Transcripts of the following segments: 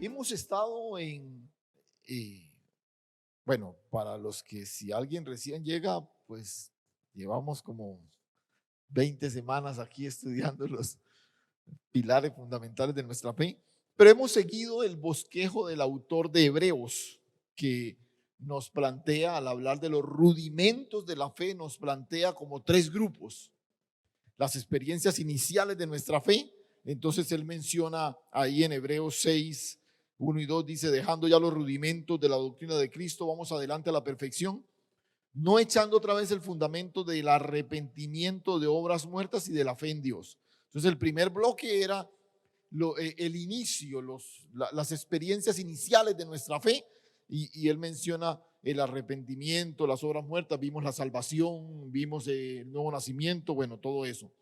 Hemos estado eh, bueno, para los que si alguien recién llega, pues llevamos como 20 semanas aquí estudiando los pilares fundamentales de nuestra fe, pero hemos seguido el bosquejo del autor de Hebreos, que nos plantea, al hablar de los rudimentos de la fe, nos plantea como tres grupos: las experiencias iniciales de nuestra fe. Entonces él menciona ahí en Hebreos 6, 1 y 2, dice: dejando ya los rudimentos de la doctrina de Cristo, vamos adelante a la perfección, no echando otra vez el fundamento del arrepentimiento de obras muertas y de la fe en Dios. Entonces el primer bloque era el inicio, las experiencias iniciales de nuestra fe, y él menciona el arrepentimiento, las obras muertas, vimos la salvación, vimos el nuevo nacimiento, bueno, todo eso.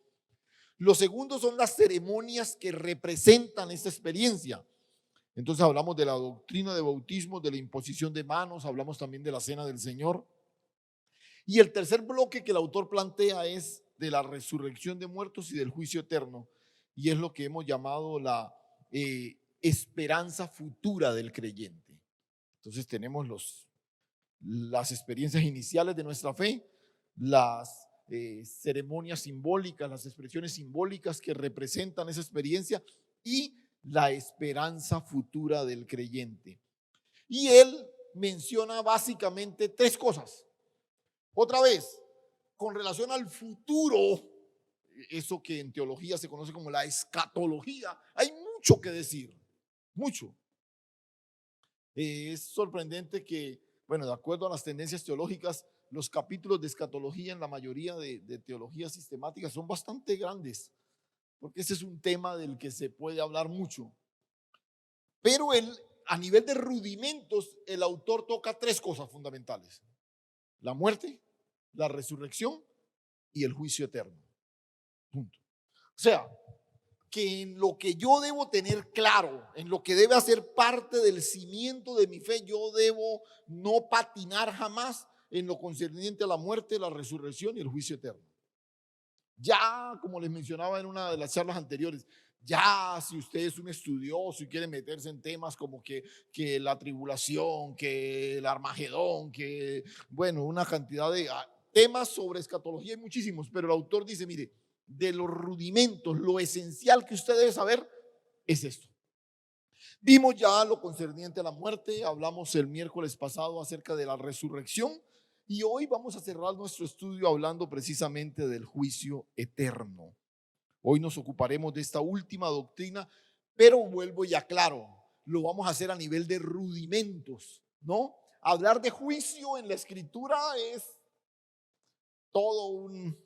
Lo segundo son las ceremonias que representan esta experiencia. Entonces hablamos de la doctrina de bautismo, de la imposición de manos, hablamos también de la cena del Señor. Y el tercer bloque que el autor plantea es de la resurrección de muertos y del juicio eterno. Y es lo que hemos llamado la esperanza futura del creyente. Entonces tenemos las experiencias iniciales de nuestra fe, las ceremonias simbólicas, las expresiones simbólicas que representan esa experiencia, y la esperanza futura del creyente. Y él menciona básicamente tres cosas. Otra vez, con relación al futuro, eso que en teología se conoce como la escatología, hay mucho que decir, mucho. Es sorprendente que, bueno, de acuerdo a las tendencias teológicas, los capítulos de escatología en la mayoría de teologías sistemáticas son bastante grandes, porque ese es un tema del que se puede hablar mucho. Pero a nivel de rudimentos, el autor toca tres cosas fundamentales: la muerte, la resurrección y el juicio eterno. Punto. O sea, que en lo que yo debo tener claro, en lo que debe hacer parte del cimiento de mi fe, yo debo no patinar jamás en lo concerniente a la muerte, la resurrección y el juicio eterno. Ya, como les mencionaba en una de las charlas anteriores, ya si usted es un estudioso y quiere meterse en temas como que la tribulación, que el Armagedón, que, bueno, una cantidad de temas sobre escatología, hay muchísimos, pero el autor dice: mire, de los rudimentos, lo esencial que usted debe saber es esto. Vimos ya lo concerniente a la muerte, hablamos el miércoles pasado acerca de la resurrección, y hoy vamos a cerrar nuestro estudio hablando precisamente del juicio eterno. Hoy nos ocuparemos de esta última doctrina, pero vuelvo y aclaro, lo vamos a hacer a nivel de rudimentos, ¿no? Hablar de juicio en la escritura es todo un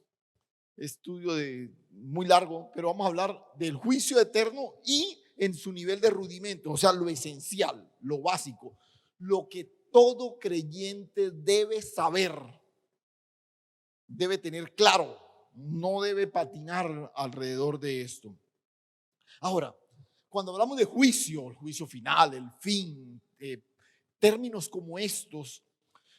estudio muy largo, pero vamos a hablar del juicio eterno y en su nivel de rudimento, o sea, lo esencial, lo básico, lo que todo creyente debe saber, debe tener claro, no debe patinar alrededor de esto. Ahora, cuando hablamos de juicio, el juicio final, el fin, términos como estos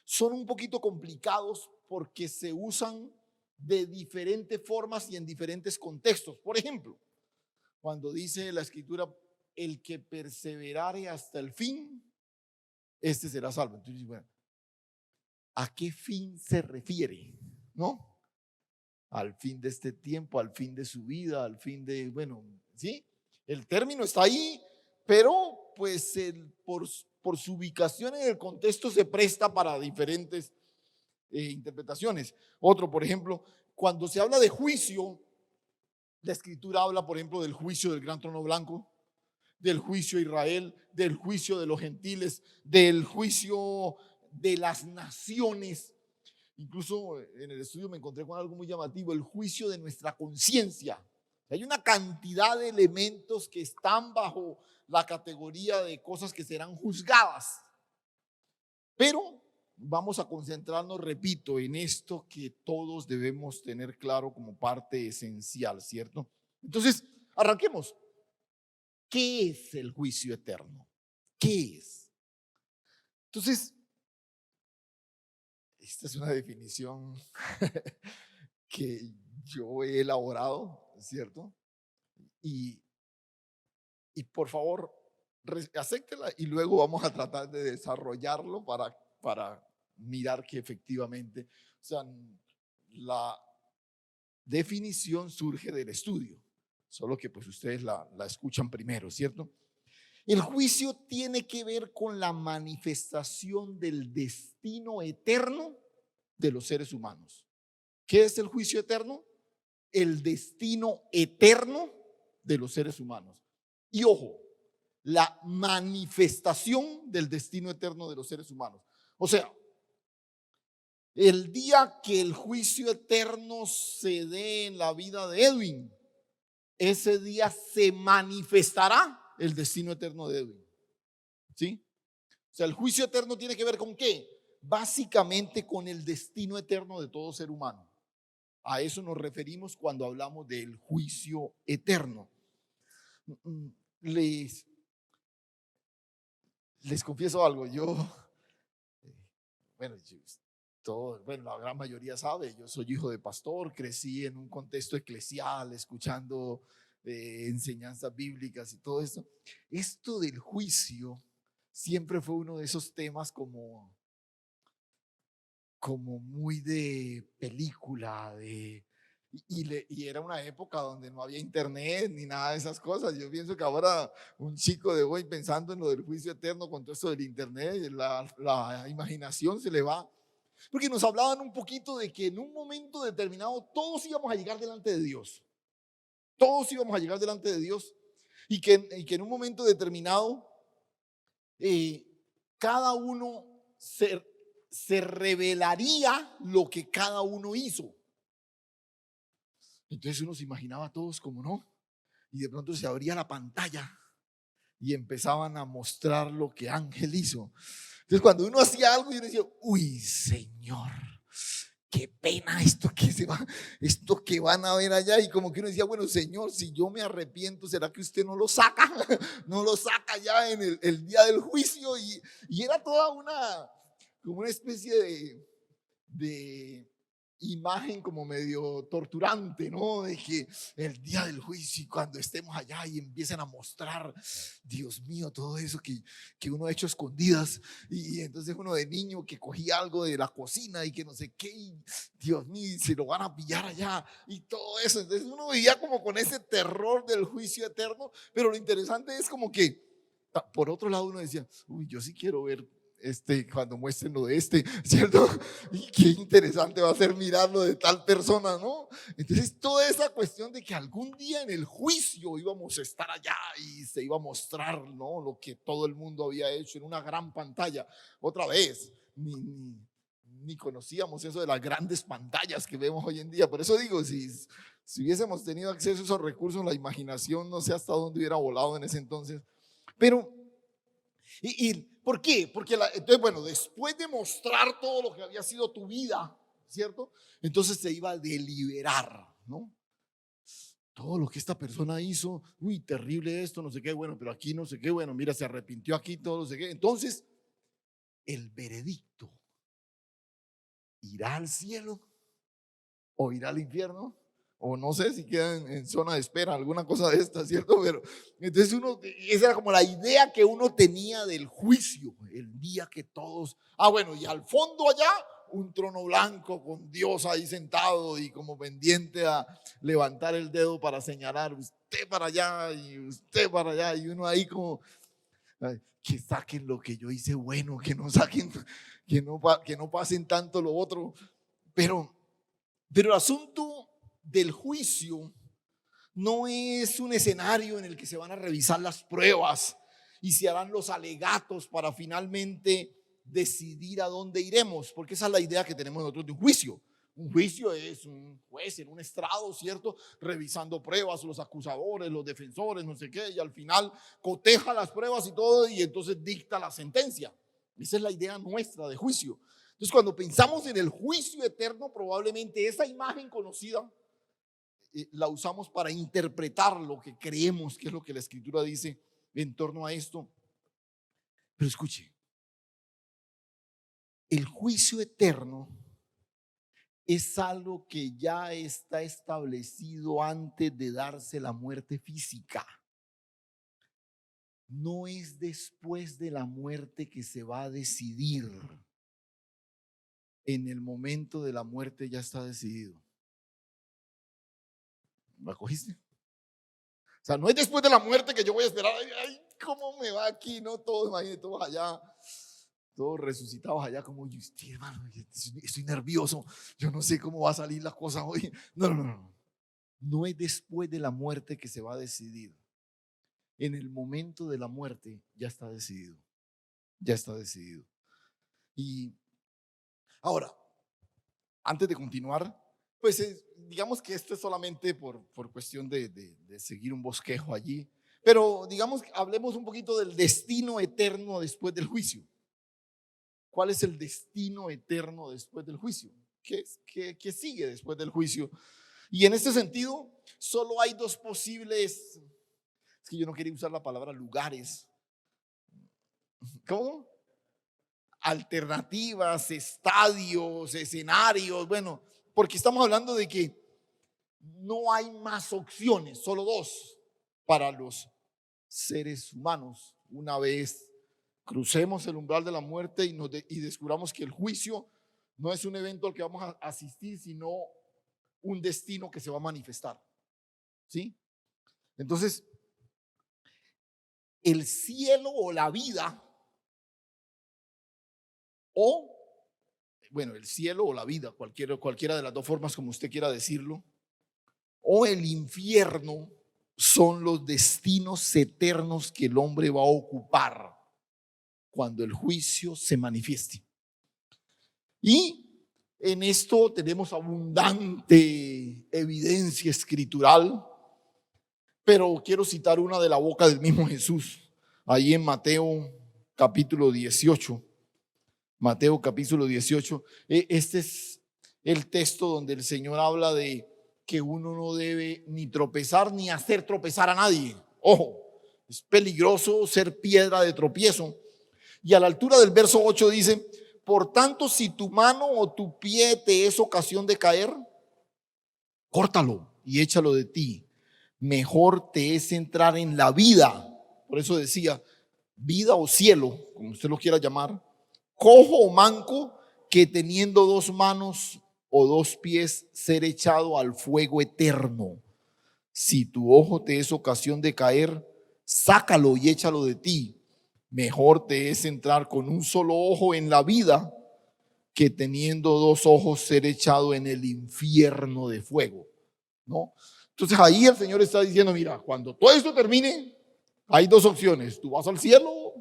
son un poquito complicados porque se usan de diferentes formas y en diferentes contextos. Por ejemplo, cuando dice la escritura: el que perseverare hasta el fin, este será salvo. Entonces, bueno, ¿a qué fin se refiere? ¿No? Al fin de este tiempo, al fin de su vida, al fin de, bueno, ¿sí? El término está ahí, pero pues por su ubicación en el contexto se presta para diferentes interpretaciones. Otro, por ejemplo, cuando se habla de juicio, la escritura habla, por ejemplo, del juicio del gran trono blanco, del juicio de Israel, del juicio de los gentiles, del juicio de las naciones. Incluso en el estudio me encontré con algo muy llamativo: el juicio de nuestra conciencia. Hay una cantidad de elementos que están bajo la categoría de cosas que serán juzgadas. Pero vamos a concentrarnos, repito, en esto que todos debemos tener claro como parte esencial, ¿cierto? Entonces, arranquemos. ¿Qué es el juicio eterno? ¿Qué es? Entonces, esta es una definición que yo he elaborado, ¿cierto? Y, y por favor, acéptela y luego vamos a tratar de desarrollarlo para mirar que efectivamente, o sea, la definición surge del estudio, solo que pues ustedes la escuchan primero, ¿cierto? El juicio tiene que ver con la manifestación del destino eterno de los seres humanos. ¿Qué es el juicio eterno? El destino eterno de los seres humanos. Y ojo, la manifestación del destino eterno de los seres humanos. O sea, el día que el juicio eterno se dé en la vida de Edwin, ese día se manifestará el destino eterno de Edwin. ¿Sí? O sea, el juicio eterno tiene que ver con qué? Básicamente con el destino eterno de todo ser humano. A eso nos referimos cuando hablamos del juicio eterno. Les, les confieso algo, bueno, la gran mayoría sabe, yo soy hijo de pastor, crecí en un contexto eclesial, escuchando enseñanzas bíblicas y todo eso. Esto del juicio siempre fue uno de esos temas como muy de película, y era una época donde no había internet ni nada de esas cosas. Yo pienso que ahora un chico de hoy pensando en lo del juicio eterno con todo esto del internet, la imaginación se le va. Porque nos hablaban un poquito de que en un momento determinado todos íbamos a llegar delante de Dios. Todos íbamos a llegar delante de Dios y que en un momento determinado eh, cada uno se revelaría lo que cada uno hizo. Entonces uno se imaginaba a todos como no, y de pronto se abría la pantalla y empezaban a mostrar lo que Ángel hizo. Entonces cuando uno hacía algo y uno decía, uy, Señor, qué pena esto que van a ver allá, y como que uno decía, bueno, Señor, si yo me arrepiento, ¿será que usted no lo saca? No lo saca ya en el día del juicio, y era toda como una especie de imagen como medio torturante, ¿no? De que el día del juicio, y cuando estemos allá y empiecen a mostrar, Dios mío, todo eso que uno ha hecho escondidas, y entonces uno de niño que cogía algo de la cocina y que no sé qué, y Dios mío, se lo van a pillar allá y todo eso. Entonces uno vivía como con ese terror del juicio eterno, pero lo interesante es como que por otro lado uno decía, uy, yo sí quiero ver cuando muestren lo de ¿cierto? Y qué interesante va a ser mirarlo de tal persona, ¿no? Entonces, toda esa cuestión de que algún día en el juicio íbamos a estar allá y se iba a mostrar, ¿no? Lo que todo el mundo había hecho en una gran pantalla. Otra vez, ni conocíamos eso de las grandes pantallas que vemos hoy en día. Por eso digo, si hubiésemos tenido acceso a esos recursos, la imaginación no sé hasta dónde hubiera volado en ese entonces. Pero ¿y por qué? Porque entonces, bueno, después de mostrar todo lo que había sido tu vida, ¿cierto? Entonces se iba a deliberar, ¿no? Todo lo que esta persona hizo, uy, terrible esto, no sé qué, bueno, pero aquí no sé qué, bueno, mira, se arrepintió aquí, todo no sé qué. Entonces, el veredicto, ¿irá al cielo o irá al infierno? O no sé si queda en zona de espera, alguna cosa de esta, ¿cierto? Pero entonces esa era como la idea que uno tenía del juicio, el día que todos, bueno, y al fondo allá, un trono blanco con Dios ahí sentado y como pendiente a levantar el dedo para señalar, usted para allá y usted para allá, y uno ahí como, ay, que saquen lo que yo hice bueno, que no saquen, que no pasen tanto lo otro, pero el asunto del juicio no es un escenario en el que se van a revisar las pruebas y se harán los alegatos para finalmente decidir a dónde iremos, porque esa es la idea que tenemos nosotros de un juicio. Un juicio es un juez en un estrado, ¿cierto? Revisando pruebas, los acusadores, los defensores, no sé qué, y al final coteja las pruebas y todo, y entonces dicta la sentencia. Esa es la idea nuestra de juicio. Entonces, cuando pensamos en el juicio eterno, probablemente esa imagen conocida la usamos para interpretar lo que creemos que es lo que la escritura dice en torno a esto. Pero escuche, el juicio eterno es algo que ya está establecido antes de darse la muerte física. no es después de la muerte que se va a decidir. En el momento de la muerte ya está decidido. ¿La cogiste? O sea, no es después de la muerte que yo voy a esperar. Ay, ay, ¿cómo me va aquí? No, todos, imagínate, todos allá, todos resucitados allá, como yo estoy, hermano, estoy nervioso. Yo no sé cómo va a salir la cosa hoy. No, no, no, no. No es después de la muerte que se va a decidir. En el momento de la muerte ya está decidido. Ya está decidido. Y ahora, antes de continuar, pues digamos que esto es solamente por cuestión de seguir un bosquejo allí, pero digamos que hablemos un poquito del destino eterno después del juicio. ¿Cuál es el destino eterno después del juicio? ¿Qué sigue después del juicio? Y en este sentido, solo hay dos posibles, es que yo no quería usar la palabra lugares. ¿Cómo? Alternativas, estadios, escenarios, bueno, porque estamos hablando de que no hay más opciones, solo dos para los seres humanos. Una vez crucemos el umbral de la muerte y descubramos que el juicio no es un evento al que vamos a asistir, sino un destino que se va a manifestar. ¿Sí? Entonces, el cielo o la vida, o, bueno, el cielo o la vida, cualquiera de las dos formas como usted quiera decirlo, o el infierno son los destinos eternos que el hombre va a ocupar cuando el juicio se manifieste. Y en esto tenemos abundante evidencia escritural, pero quiero citar una de la boca del mismo Jesús, ahí en Mateo capítulo 18. Mateo capítulo 18. Este es el texto donde el Señor habla de que uno no debe ni tropezar ni hacer tropezar a nadie. Ojo, es peligroso ser piedra de tropiezo. Y a la altura del verso 8 dice: por tanto, si tu mano o tu pie te es ocasión de caer, córtalo y échalo de ti. Mejor te es entrar en la vida. Por eso decía, vida o cielo, como usted lo quiera llamar, cojo o manco, que teniendo dos manos o dos pies ser echado al fuego eterno. Si tu ojo te es ocasión de caer, sácalo y échalo de ti. Mejor te es entrar con un solo ojo en la vida, que teniendo dos ojos ser echado en el infierno de fuego, ¿no? Entonces ahí el Señor está diciendo, mira, cuando todo esto termine, hay dos opciones: tú vas al cielo,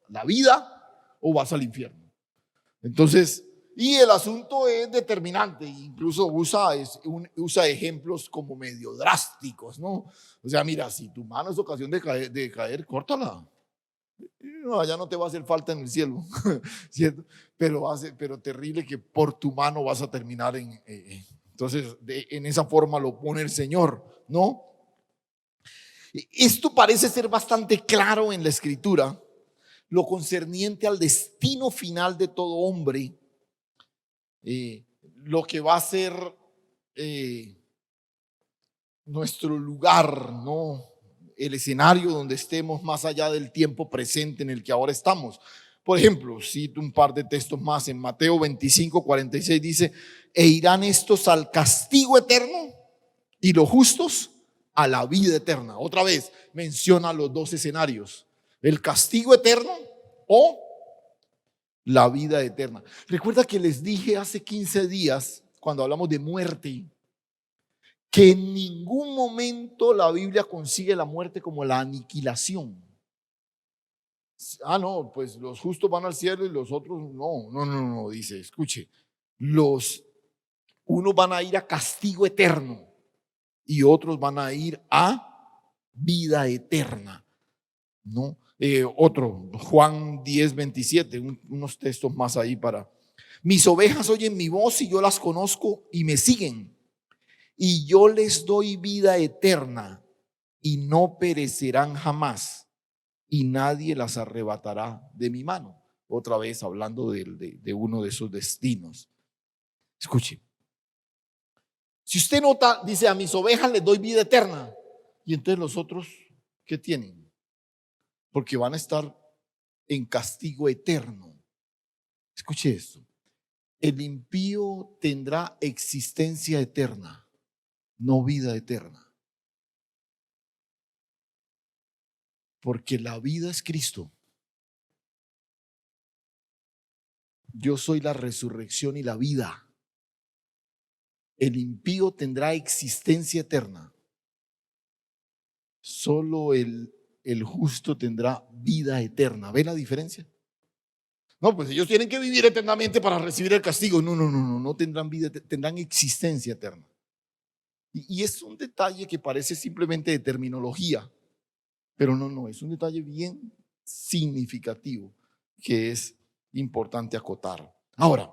la vida, o vas al infierno. Entonces, y el asunto es determinante, incluso usa ejemplos como medio drásticos, ¿no? O sea, mira, si tu mano es ocasión de caer, córtala. No, ya no te va a hacer falta en el cielo, ¿cierto? Pero terrible que por tu mano vas a terminar entonces, en esa forma lo pone el Señor, ¿no? Esto parece ser bastante claro en la Escritura, lo concerniente al destino final de todo hombre, lo que va a ser nuestro lugar, ¿no? El escenario donde estemos más allá del tiempo presente en el que ahora estamos. Por ejemplo, cito un par de textos más. En Mateo 25:46 dice: e irán estos al castigo eterno y los justos a la vida eterna. Otra vez menciona los dos escenarios: el castigo eterno o la vida eterna. Recuerda que les dije hace 15 días, cuando hablamos de muerte, que en ningún momento la Biblia consigue la muerte como la aniquilación. Ah, no, pues los justos van al cielo y los otros no, no, no, no, dice, escuche, unos van a ir a castigo eterno y otros van a ir a vida eterna, ¿no? Otro, Juan 10:27, unos textos más ahí para: mis ovejas oyen mi voz y yo las conozco y me siguen, y yo les doy vida eterna y no perecerán jamás, y nadie las arrebatará de mi mano. Otra vez hablando de uno de esos destinos. Escuche, si usted nota, dice: a mis ovejas les doy vida eterna. Y entonces los otros, ¿qué tienen? porque van a estar en castigo eterno. Escuche esto. El impío tendrá existencia eterna, no vida eterna. Porque la vida es Cristo. Yo soy la resurrección y la vida. El impío tendrá existencia eterna. Solo el justo tendrá vida eterna. ¿Ve la diferencia? No, pues ellos tienen que vivir eternamente para recibir el castigo. No tendrán vida, tendrán existencia eterna. Y es un detalle que parece simplemente de terminología, pero no, es un detalle bien significativo que es importante acotar. Ahora,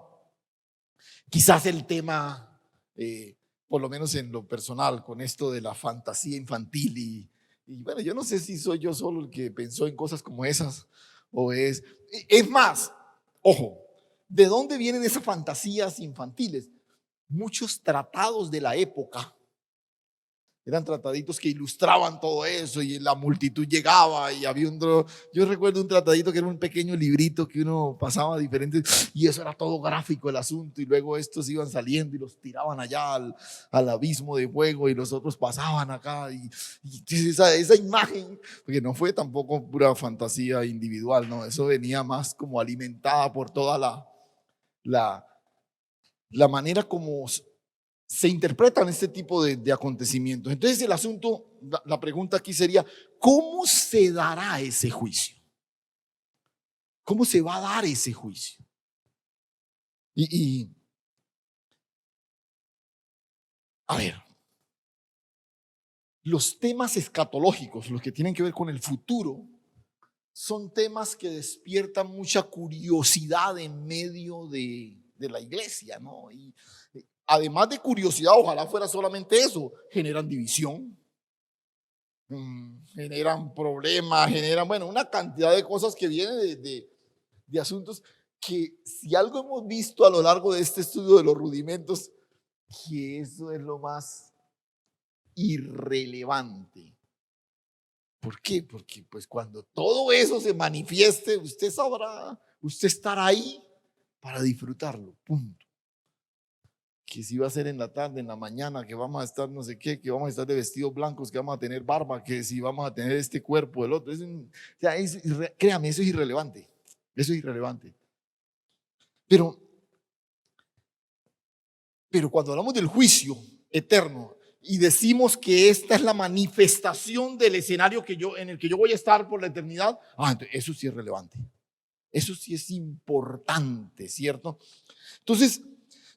quizás el tema, por lo menos en lo personal, con esto de la fantasía infantil y bueno, yo no sé si soy yo solo el que pensó en cosas como esas o es más, ojo, ¿de dónde vienen esas fantasías infantiles? Muchos tratados de la época eran trataditos que ilustraban todo eso y la multitud llegaba y había yo recuerdo un tratadito que era un pequeño librito que uno pasaba diferentes y eso era todo gráfico el asunto y luego estos iban saliendo y los tiraban allá al abismo de fuego y los otros pasaban acá y esa imagen, porque no fue tampoco pura fantasía individual, no, eso venía más como alimentada por toda la manera como se interpretan este tipo de acontecimientos. Entonces el asunto, la pregunta aquí sería, ¿cómo se dará ese juicio? ¿Cómo se va a dar ese juicio? A ver, los temas escatológicos, los que tienen que ver con el futuro, son temas que despiertan mucha curiosidad en medio de la iglesia, ¿no? Y además de curiosidad, ojalá fuera solamente eso, generan división, generan problemas, generan, bueno, una cantidad de cosas que vienen de asuntos que si algo hemos visto a lo largo de este estudio de los rudimentos, que eso es lo más irrelevante. ¿Por qué? Porque pues cuando todo eso se manifieste, usted sabrá, usted estará ahí para disfrutarlo, punto. Que si va a ser en la tarde, en la mañana, que vamos a estar no sé qué, que vamos a estar de vestidos blancos, que vamos a tener barba, que si vamos a tener este cuerpo, el otro. Créame, eso es irrelevante. Eso es irrelevante. Pero cuando hablamos del juicio eterno y decimos que esta es la manifestación del escenario en el que yo voy a estar por la eternidad, entonces eso sí es relevante. Eso sí es importante, ¿cierto? Entonces,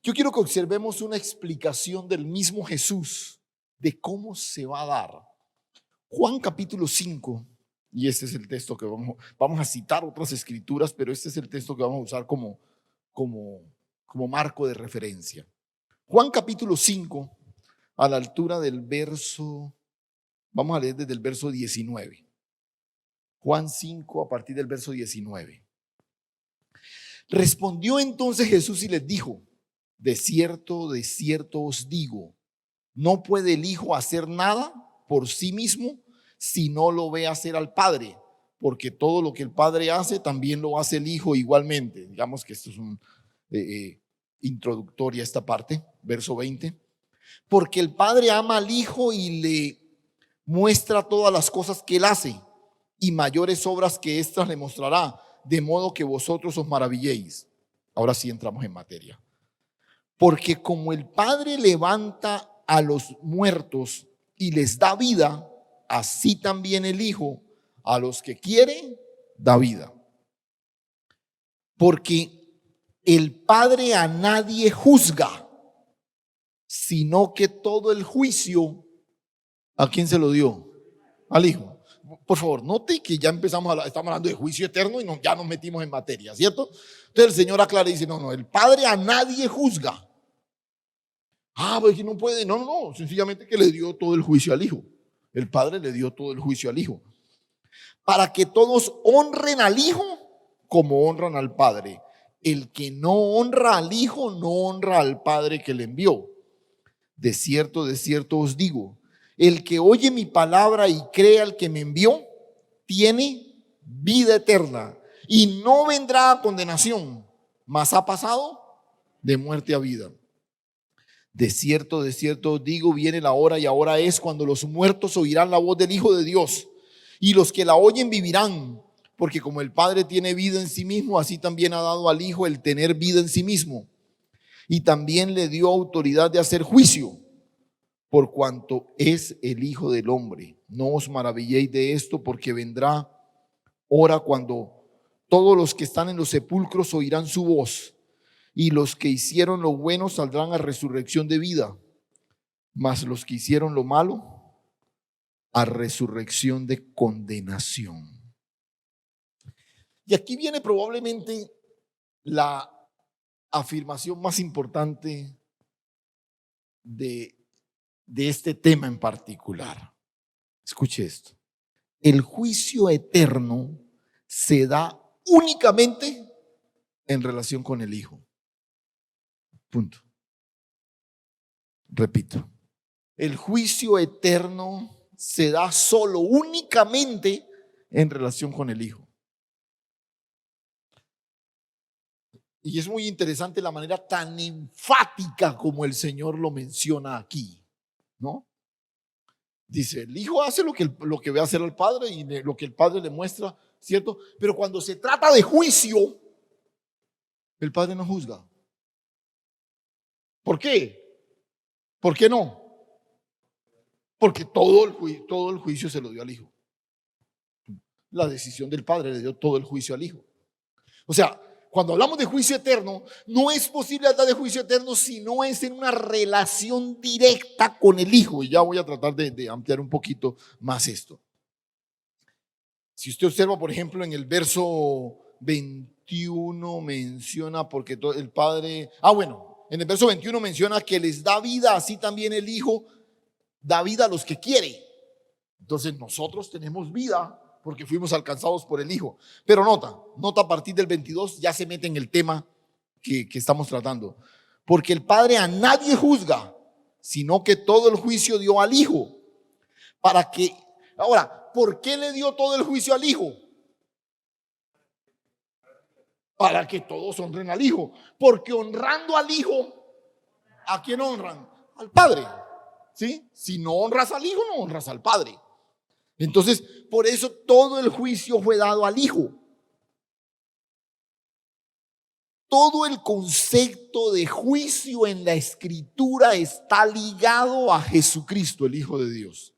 yo quiero que observemos una explicación del mismo Jesús de cómo se va a dar. Juan capítulo 5, y este es el texto que vamos a citar otras escrituras, pero este es el texto que vamos a usar como marco de referencia. Juan capítulo 5, a la altura del verso, vamos a leer desde el verso 19. Juan 5 a partir del verso 19. Respondió entonces Jesús y les dijo: de cierto os digo, no puede el Hijo hacer nada por sí mismo si no lo ve hacer al Padre, porque todo lo que el Padre hace también lo hace el Hijo igualmente. Digamos que esto es un introductoria esta parte, verso 20. Porque el Padre ama al Hijo y le muestra todas las cosas que él hace, y mayores obras que éstas le mostrará, de modo que vosotros os maravilléis. Ahora sí entramos en materia. Porque como el Padre levanta a los muertos y les da vida, así también el Hijo a los que quiere da vida. Porque el Padre a nadie juzga, sino que todo el juicio, ¿a quién se lo dio? Al Hijo. Por favor, note que ya estamos hablando de juicio eterno y ya nos metimos en materia, ¿cierto? Entonces el Señor aclara y dice, no, el Padre a nadie juzga. Pues que no puede, no, sencillamente que le dio todo el juicio al Hijo. El Padre le dio todo el juicio al Hijo. Para que todos honren al Hijo como honran al Padre. El que no honra al Hijo no honra al Padre que le envió. De cierto os digo, el que oye mi palabra y cree al que me envió, tiene vida eterna, y no vendrá a condenación, mas ha pasado de muerte a vida. De cierto os digo, viene la hora y ahora es cuando los muertos oirán la voz del Hijo de Dios, y los que la oyen vivirán, porque como el Padre tiene vida en sí mismo, así también ha dado al Hijo el tener vida en sí mismo, y también le dio autoridad de hacer juicio, por cuanto es el Hijo del Hombre. No os maravilléis de esto, porque vendrá hora cuando todos los que están en los sepulcros oirán su voz, y los que hicieron lo bueno saldrán a resurrección de vida, mas los que hicieron lo malo a resurrección de condenación. Y aquí viene probablemente la afirmación más importante de este tema en particular. Escuche esto. El juicio eterno se da únicamente en relación con el Hijo. Punto. Repito. El juicio eterno se da solo, únicamente en relación con el Hijo. Y es muy interesante la manera tan enfática como el Señor lo menciona aquí, ¿no? Dice, el Hijo hace lo que ve hacer al Padre y lo que el Padre le muestra, ¿cierto? Pero cuando se trata de juicio, el Padre no juzga. ¿Por qué? ¿Por qué no? Porque todo el juicio se lo dio al Hijo. La decisión del Padre le dio todo el juicio al Hijo. O sea, cuando hablamos de juicio eterno, no es posible hablar de juicio eterno si no es en una relación directa con el Hijo. Y ya voy a tratar de ampliar un poquito más esto. Si usted observa, por ejemplo, en el verso 21 menciona porque el Padre, en el verso 21 menciona que les da vida, así también el Hijo da vida a los que quiere. Entonces nosotros tenemos vida porque fuimos alcanzados por el Hijo. Pero nota a partir del 22 ya se mete en el tema que estamos tratando. Porque el Padre a nadie juzga, sino que todo el juicio dio al Hijo. Ahora, ¿por qué le dio todo el juicio al Hijo? Para que todos honren al Hijo. Porque honrando al Hijo, ¿a quién honran? Al Padre. ¿Sí? Si no honras al Hijo, no honras al Padre. Entonces, por eso todo el juicio fue dado al Hijo. Todo el concepto de juicio en la Escritura está ligado a Jesucristo, el Hijo de Dios.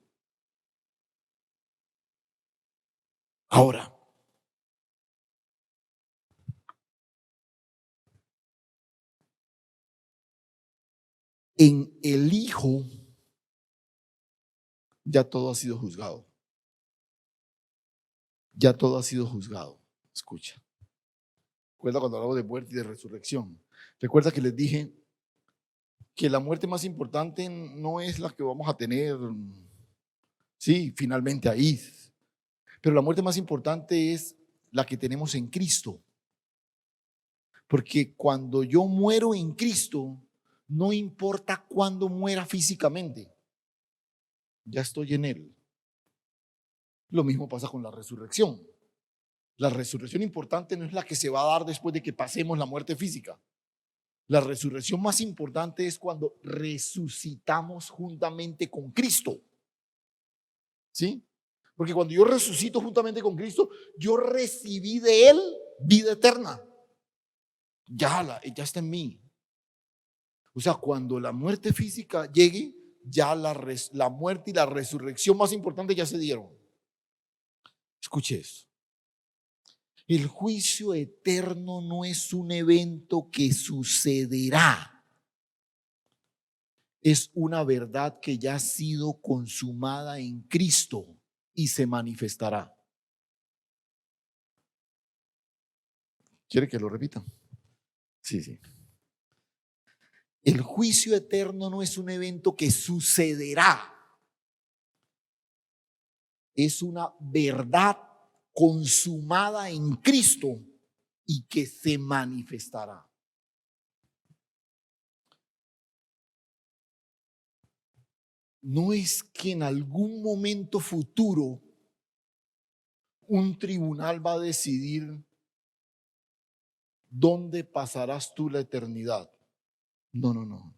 Ahora, en el Hijo ya todo ha sido juzgado. Ya todo ha sido juzgado. Escucha. Recuerda cuando hablamos de muerte y de resurrección. Recuerda que les dije que la muerte más importante no es la que vamos a tener, sí, finalmente ahí. Pero la muerte más importante es la que tenemos en Cristo. Porque cuando yo muero en Cristo, no importa cuándo muera físicamente, ya estoy en Él. Lo mismo pasa con la resurrección. La resurrección importante no es la que se va a dar después de que pasemos la muerte física. La resurrección más importante es cuando resucitamos juntamente con Cristo. ¿Sí? Porque cuando yo resucito juntamente con Cristo, yo recibí de Él vida eterna. Ya está en mí. O sea, cuando la muerte física llegue, ya la muerte y la resurrección más importante ya se dieron. Escuche eso. El juicio eterno no es un evento que sucederá. Es una verdad que ya ha sido consumada en Cristo y se manifestará. ¿Quiere que lo repita? Sí. El juicio eterno no es un evento que sucederá. Es una verdad consumada en Cristo y que se manifestará. No es que en algún momento futuro un tribunal va a decidir dónde pasarás tú la eternidad. No, no, no.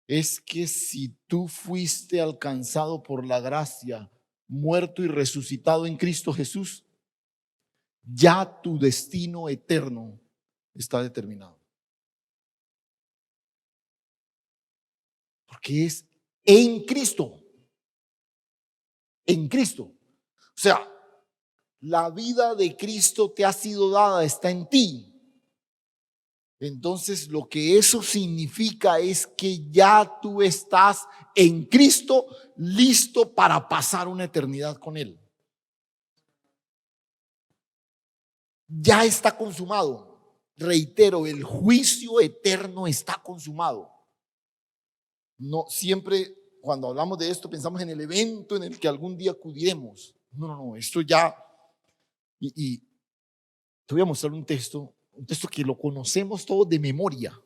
Es que si tú fuiste alcanzado por la gracia, muerto y resucitado en Cristo Jesús, ya tu destino eterno está determinado. Porque es en Cristo. En Cristo. O sea, la vida de Cristo te ha sido dada, está en ti. Entonces, lo que eso significa es que ya tú estás en Cristo, listo para pasar una eternidad con Él. Ya está consumado. Reitero, el juicio eterno está consumado. No siempre cuando hablamos de esto pensamos en el evento en el que algún día acudiremos. No, no, no, esto ya. Y te voy a mostrar un texto que lo conocemos todos de memoria.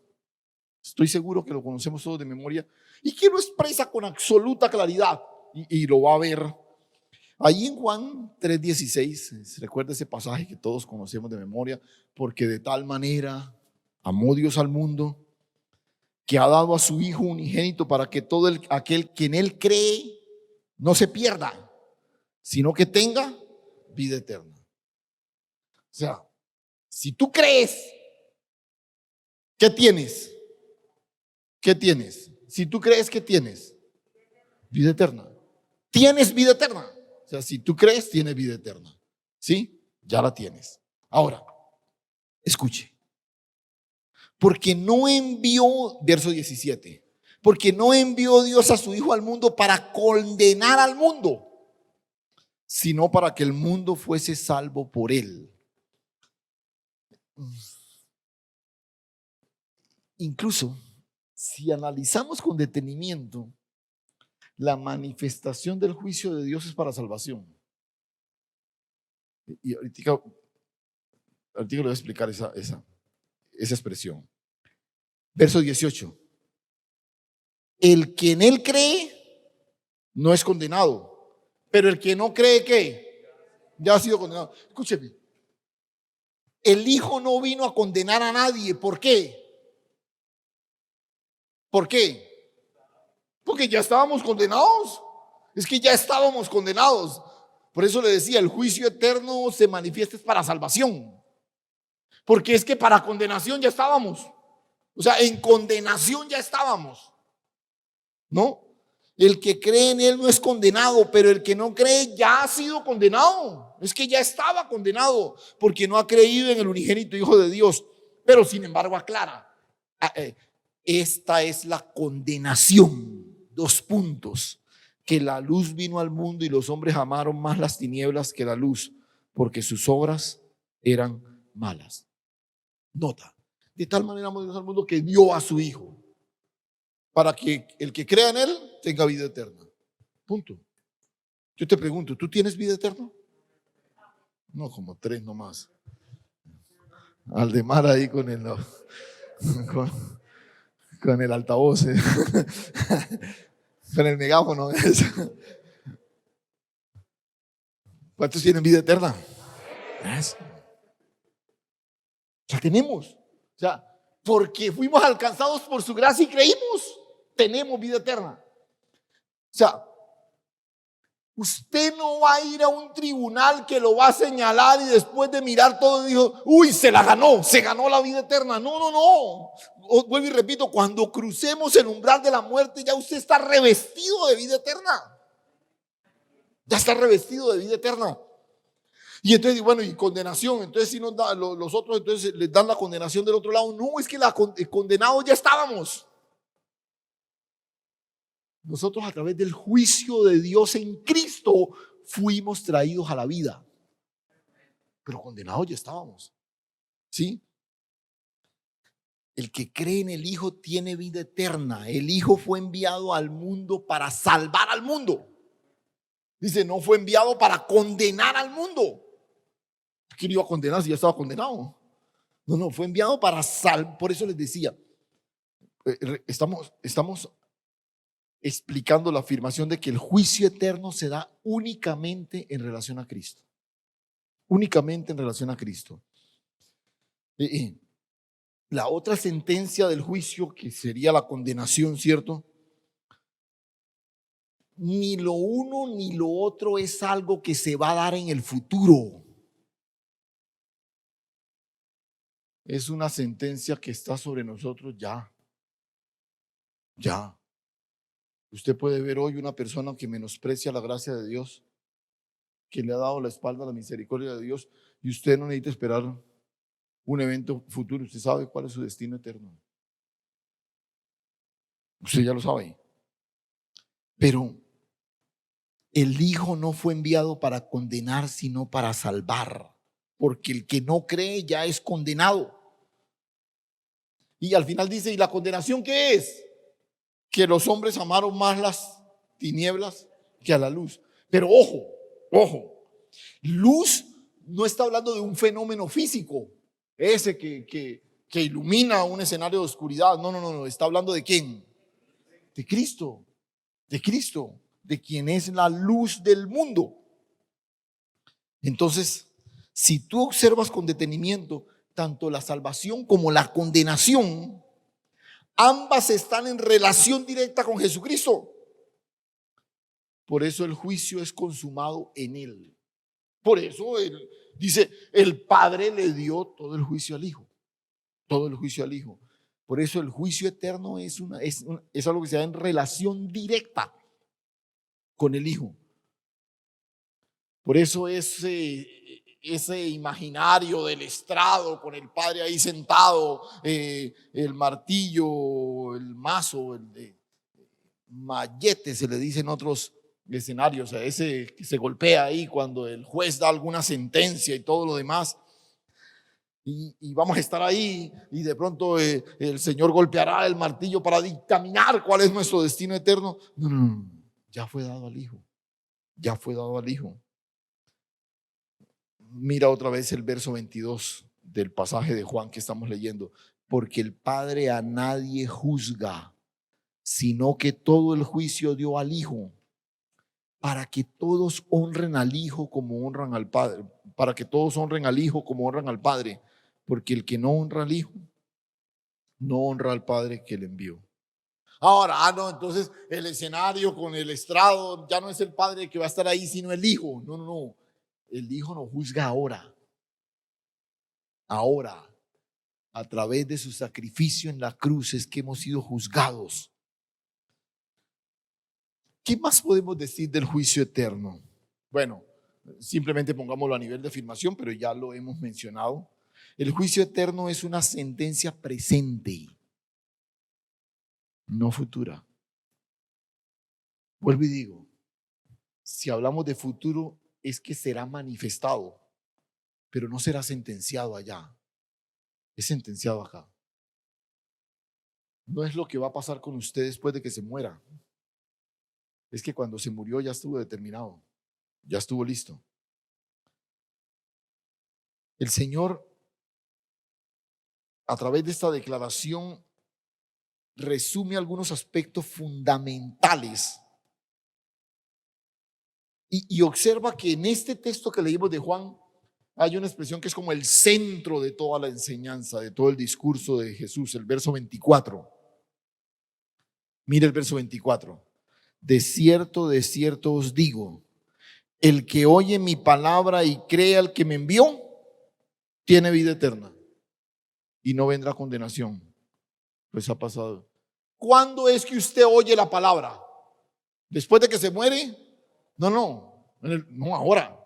Estoy seguro que lo conocemos todos de memoria y que lo expresa con absoluta claridad y lo va a ver. Ahí en Juan 3:16, recuerda ese pasaje que todos conocemos de memoria, porque de tal manera amó Dios al mundo que ha dado a su Hijo unigénito para que todo aquel que en Él cree no se pierda, sino que tenga vida eterna. O sea, si tú crees, ¿qué tienes? ¿Qué tienes? Si tú crees, ¿qué tienes? Vida eterna. Tienes vida eterna. O sea, si tú crees, tienes vida eterna. ¿Sí? Ya la tienes. Ahora, escuche. Porque no envió, verso 17, porque no envió Dios a su Hijo al mundo para condenar al mundo, sino para que el mundo fuese salvo por él. Incluso, si analizamos con detenimiento, la manifestación del juicio de Dios es para salvación. Y ahorita le voy a explicar esa expresión. Verso 18. El que en Él cree no es condenado, pero el que no cree, ¿qué? Ya ha sido condenado. Escúcheme. El Hijo no vino a condenar a nadie. ¿Por qué? ¿Por qué? Porque ya estábamos condenados. Es que ya estábamos condenados. Por eso le decía, el juicio eterno se manifiesta para salvación. Porque es que para condenación ya estábamos. O sea, en condenación ya estábamos. ¿No? El que cree en Él no es condenado, pero el que no cree ya ha sido condenado. Es que ya estaba condenado porque no ha creído en el unigénito Hijo de Dios. Pero sin embargo aclara, esta es la condenación. 2 puntos. Que la luz vino al mundo y los hombres amaron más las tinieblas que la luz, porque sus obras eran malas. Nota, de tal manera amó Dios al mundo que dio a su Hijo, para que el que crea en Él tenga vida eterna. Punto. Yo te pregunto, ¿tú tienes vida eterna? No, como 3 nomás. Aldemar ahí con el, con el altavoz, con el megáfono. ¿Cuántos tienen vida eterna? La tenemos. O sea, porque fuimos alcanzados por su gracia y creímos, tenemos vida eterna. O sea, usted no va a ir a un tribunal que lo va a señalar y después de mirar todo dijo, uy, se ganó la vida eterna. No, no, no. Vuelvo y repito, cuando crucemos el umbral de la muerte ya usted está revestido de vida eterna. Ya está revestido de vida eterna. Y entonces, bueno, y condenación. Entonces, si nos da, los otros entonces les dan la condenación del otro lado. No, es que condenados ya estábamos. Nosotros a través del juicio de Dios en Cristo fuimos traídos a la vida. Pero condenados ya estábamos. ¿Sí? El que cree en el Hijo tiene vida eterna. El Hijo fue enviado al mundo para salvar al mundo. Dice, no fue enviado para condenar al mundo. ¿Quién iba a condenar si ya estaba condenado? No, no, fue enviado para salvar. Por eso les decía, estamos explicando la afirmación de que el juicio eterno se da únicamente en relación a Cristo. únicamente en relación a Cristo. La otra sentencia del juicio, que sería la condenación, ¿cierto? Ni lo uno ni lo otro es algo que se va a dar en el futuro. Es una sentencia que está sobre nosotros ya. Ya. Usted puede ver hoy una persona que menosprecia la gracia de Dios, que le ha dado la espalda a la misericordia de Dios, y usted no necesita esperar un evento futuro. Usted sabe cuál es su destino eterno. Usted ya lo sabe. Pero el Hijo no fue enviado para condenar, sino para salvar. Porque el que no cree ya es condenado. Y al final dice, ¿y la condenación qué es? Que los hombres amaron más las tinieblas que a la luz. Pero ojo, ojo, luz no está hablando de un fenómeno físico, ese que ilumina un escenario de oscuridad. No, no, no, no. Está hablando de quién. De Cristo, de quien es la luz del mundo. Entonces, si tú observas con detenimiento tanto la salvación como la condenación, ambas están en relación directa con Jesucristo. Por eso el juicio es consumado en Él. Por eso él dice, el Padre le dio todo el juicio al Hijo. Todo el juicio al Hijo. Por eso el juicio eterno es algo que se da en relación directa con el Hijo. Por eso ese imaginario del estrado con el Padre ahí sentado, el martillo, el mazo, el mallete se le dice en otros escenarios, a ese que se golpea ahí cuando el juez da alguna sentencia y todo lo demás. Y vamos a estar ahí y de pronto el Señor golpeará el martillo para dictaminar cuál es nuestro destino eterno. No, no, no, ya fue dado al Hijo. Ya fue dado al Hijo. Mira otra vez el verso 22 del pasaje de Juan que estamos leyendo. Porque el Padre a nadie juzga, sino que todo el juicio dio al Hijo, para que todos honren al Hijo como honran al Padre, para que todos honren al Hijo como honran al Padre, porque el que no honra al Hijo, no honra al Padre que le envió. Ahora, no, entonces el escenario con el estrado ya no es el Padre que va a estar ahí, sino el Hijo. No, no, no. El Hijo nos juzga ahora. Ahora, a través de su sacrificio en la cruz es que hemos sido juzgados. ¿Qué más podemos decir del juicio eterno? Bueno, simplemente pongámoslo a nivel de afirmación, pero ya lo hemos mencionado. El juicio eterno es una sentencia presente, no futura. Vuelvo y digo, si hablamos de futuro es que será manifestado, pero no será sentenciado allá, es sentenciado acá. No es lo que va a pasar con usted después de que se muera. Es que cuando se murió ya estuvo determinado, ya estuvo listo. El Señor, a través de esta declaración, resume algunos aspectos fundamentales y observa que en este texto que leímos de Juan hay una expresión que es como el centro de toda la enseñanza, de todo el discurso de Jesús, el verso 24. Mire el verso 24. De cierto os digo, el que oye mi palabra y cree al que me envió, tiene vida eterna y no vendrá condenación, pues ha pasado. ¿Cuándo es que usted oye la palabra? ¿Después de que se muere? No, no ahora.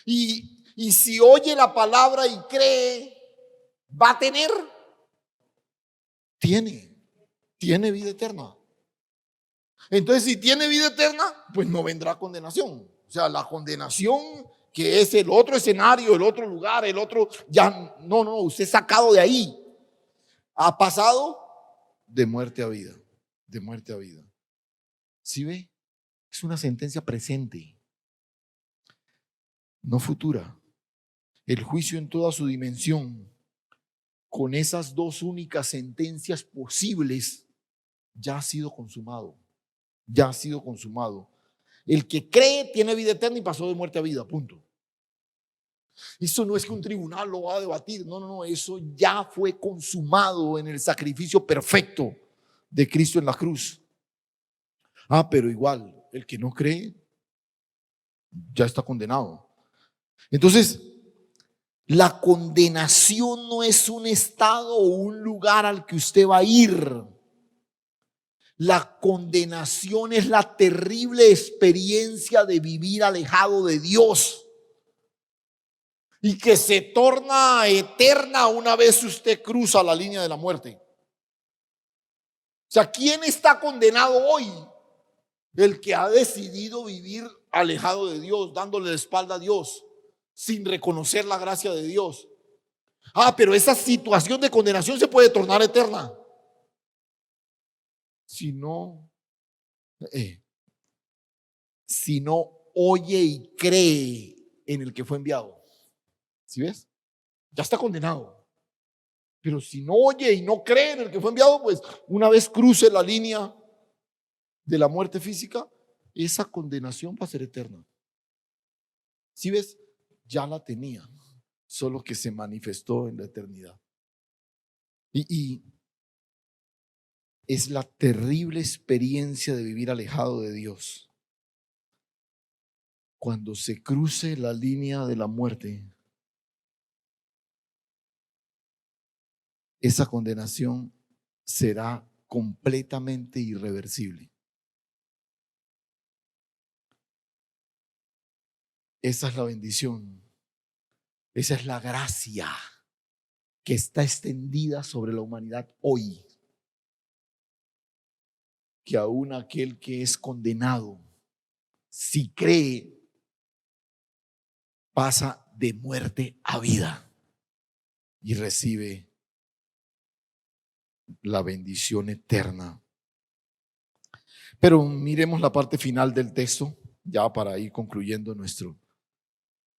Y si oye la palabra y cree, ¿va a tener? Tiene vida eterna. Entonces, si tiene vida eterna, pues no vendrá condenación. O sea, la condenación que es el otro escenario, el otro lugar, el otro, ya no, usted es sacado de ahí. Ha pasado de muerte a vida, de muerte a vida. ¿Sí ve? Es una sentencia presente, no futura. El juicio en toda su dimensión, con esas dos únicas sentencias posibles, ya ha sido consumado. Ya ha sido consumado. El que cree tiene vida eterna y pasó de muerte a vida, punto. Eso no es que un tribunal lo va a debatir, no, no, no, eso ya fue consumado en el sacrificio perfecto de Cristo en la cruz. Pero igual, el que no cree ya está condenado. Entonces, la condenación no es un estado o un lugar al que usted va a ir. La condenación es la terrible experiencia de vivir alejado de Dios y que se torna eterna una vez usted cruza la línea de la muerte. O sea, ¿quién está condenado hoy? El que ha decidido vivir alejado de Dios, dándole la espalda a Dios, sin reconocer la gracia de Dios. Pero esa situación de condenación se puede tornar eterna si no oye y cree en el que fue enviado. ¿Sí ves? Ya está condenado. Pero si no oye y no cree en el que fue enviado, pues una vez cruce la línea de la muerte física, esa condenación va a ser eterna. ¿Sí ves? Ya la tenía, solo que se manifestó en la eternidad. Y es la terrible experiencia de vivir alejado de Dios. Cuando se cruce la línea de la muerte, esa condenación será completamente irreversible. Esa es la bendición. Esa es la gracia que está extendida sobre la humanidad hoy. Que aún aquel que es condenado, si cree, pasa de muerte a vida y recibe la bendición eterna. Pero miremos la parte final del texto, ya para ir concluyendo nuestro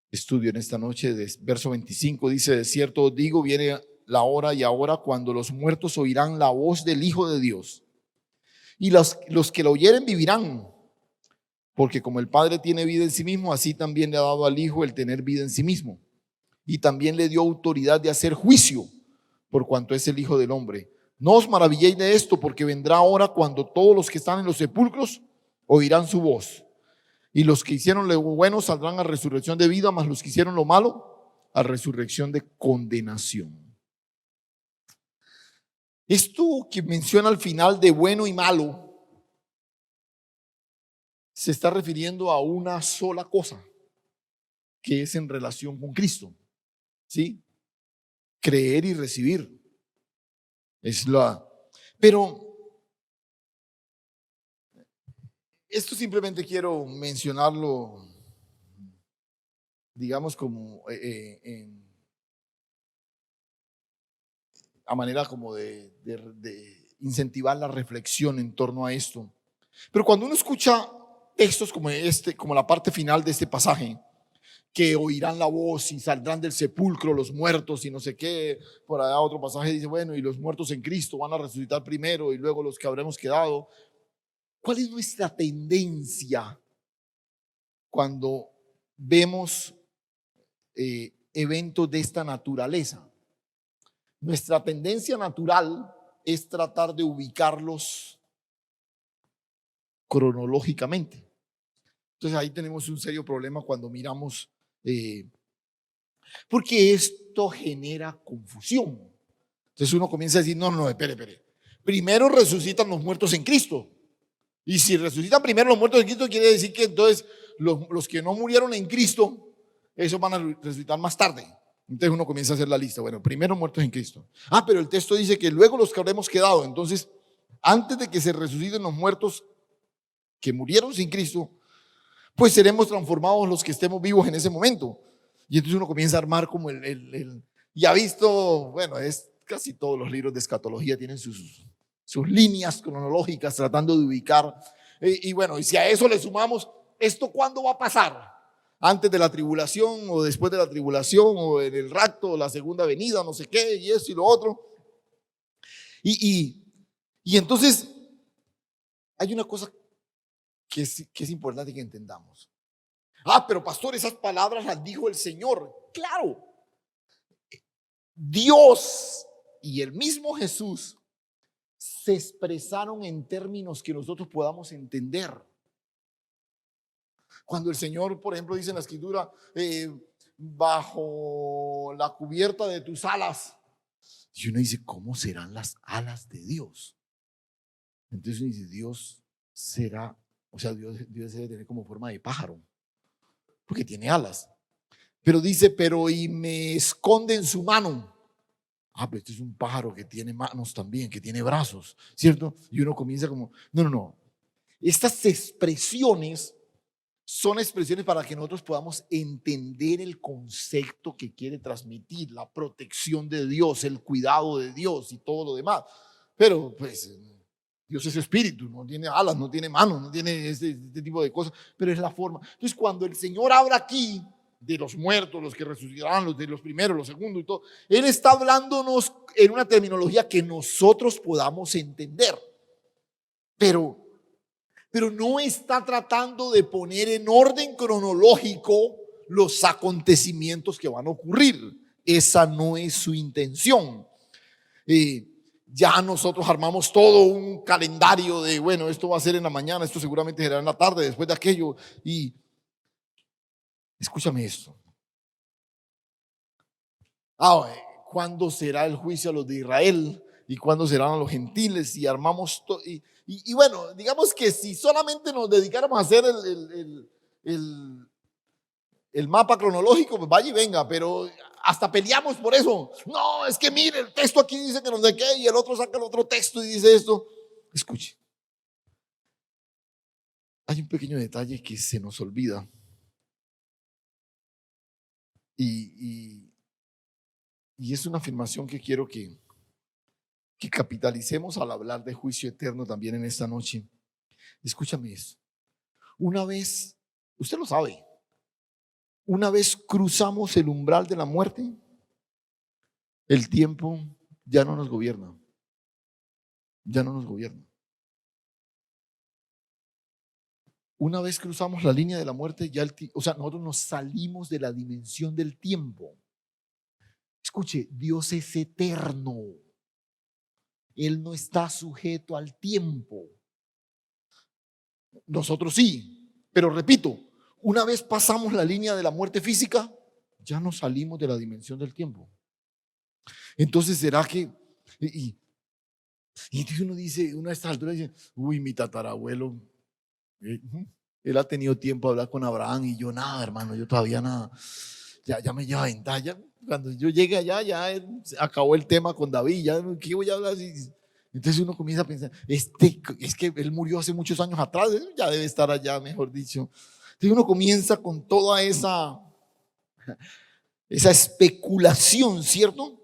estudio en esta noche. De verso 25 dice: de cierto os digo, viene la hora y ahora cuando los muertos oirán la voz del Hijo de Dios, y los que lo oyeren vivirán, porque como el Padre tiene vida en sí mismo, así también le ha dado al Hijo el tener vida en sí mismo, y también le dio autoridad de hacer juicio, por cuanto es el Hijo del Hombre. No os maravilléis de esto, porque vendrá hora cuando todos los que están en los sepulcros oirán su voz, y los que hicieron lo bueno saldrán a resurrección de vida, mas los que hicieron lo malo a resurrección de condenación. Esto que menciona al final de bueno y malo se está refiriendo a una sola cosa, que es en relación con Cristo. ¿Sí? Creer y recibir. Pero esto simplemente quiero mencionarlo, digamos, como a manera como de incentivar la reflexión en torno a esto. Pero cuando uno escucha textos como como la parte final de este pasaje, que oirán la voz y saldrán del sepulcro los muertos y no sé qué, por allá otro pasaje dice, bueno, y los muertos en Cristo van a resucitar primero y luego los que habremos quedado. ¿Cuál es nuestra tendencia cuando vemos eventos de esta naturaleza? Nuestra tendencia natural es tratar de ubicarlos cronológicamente. Entonces ahí tenemos un serio problema cuando miramos, porque esto genera confusión. Entonces uno comienza a decir, no, espere. Primero resucitan los muertos en Cristo. Y si resucitan primero los muertos en Cristo, quiere decir que entonces los que no murieron en Cristo, esos van a resucitar más tarde. Entonces uno comienza a hacer la lista. Bueno, primero muertos en Cristo. Pero el texto dice que luego los que habremos quedado. Entonces, antes de que se resuciten los muertos que murieron sin Cristo, pues seremos transformados los que estemos vivos en ese momento. Y entonces uno comienza a armar como y ha visto, bueno, casi todos los libros de escatología tienen sus líneas cronológicas tratando de ubicar. Y bueno, y si a eso le sumamos, ¿esto cuándo va a pasar? ¿Antes de la tribulación o después de la tribulación o en el rapto o la segunda venida, no sé qué, y eso y lo otro? Y entonces hay una cosa que es importante que entendamos. Pero pastor, esas palabras las dijo el Señor. claro. Dios y el mismo Jesús se expresaron en términos que nosotros podamos entender. Cuando el Señor, por ejemplo, dice en la Escritura, bajo la cubierta de tus alas, y uno dice, ¿cómo serán las alas de Dios? Entonces uno dice, Dios será, o sea, Dios debe tener como forma de pájaro, porque tiene alas. Pero dice, pero y me esconde en su mano. Ah, pero este es un pájaro que tiene manos también, que tiene brazos, ¿cierto? Y uno comienza como, no. Estas expresiones son expresiones para que nosotros podamos entender el concepto que quiere transmitir, la protección de Dios, el cuidado de Dios y todo lo demás. Pero pues Dios es espíritu, no tiene alas, no tiene manos, no tiene este tipo de cosas, pero es la forma. Entonces cuando el Señor habla aquí de los muertos, los que resucitarán, los de los primeros, los segundos y todo, Él está hablándonos en una terminología que nosotros podamos entender. Pero no está tratando de poner en orden cronológico los acontecimientos que van a ocurrir. Esa no es su intención. Ya nosotros armamos todo un calendario de, bueno, esto va a ser en la mañana, esto seguramente será en la tarde, después de aquello. Y escúchame esto. ¿Cuándo será el juicio a los de Israel? ¿Y cuándo serán a los gentiles? Y armamos todo. Y bueno, digamos que si solamente nos dedicáramos a hacer el mapa cronológico, pues vaya y venga, pero hasta peleamos por eso. No, es que mire, el texto aquí dice que no sé qué, y el otro saca el otro texto y dice esto. Escuche, hay un pequeño detalle que se nos olvida. Y es una afirmación que quiero que capitalicemos al hablar de juicio eterno también en esta noche. Escúchame eso. Una vez, usted lo sabe, una vez cruzamos el umbral de la muerte, el tiempo ya no nos gobierna. Ya no nos gobierna. Una vez cruzamos la línea de la muerte, ya o sea, nosotros nos salimos de la dimensión del tiempo. Escuche, Dios es eterno. Él no está sujeto al tiempo. Nosotros sí, pero repito, una vez pasamos la línea de la muerte física, ya no salimos de la dimensión del tiempo. Entonces, ¿será que? Y entonces uno dice, una de estas alturas dice, uy, mi tatarabuelo, él ha tenido tiempo de hablar con Abraham y yo nada, hermano, yo todavía nada. Ya me lleva ventaja. Cuando yo llegue allá, ya acabó el tema con David, ya, ¿qué voy a hablar? Entonces uno comienza a pensar, es que él murió hace muchos años atrás, ya debe estar allá, mejor dicho. Entonces uno comienza con toda esa especulación, ¿cierto?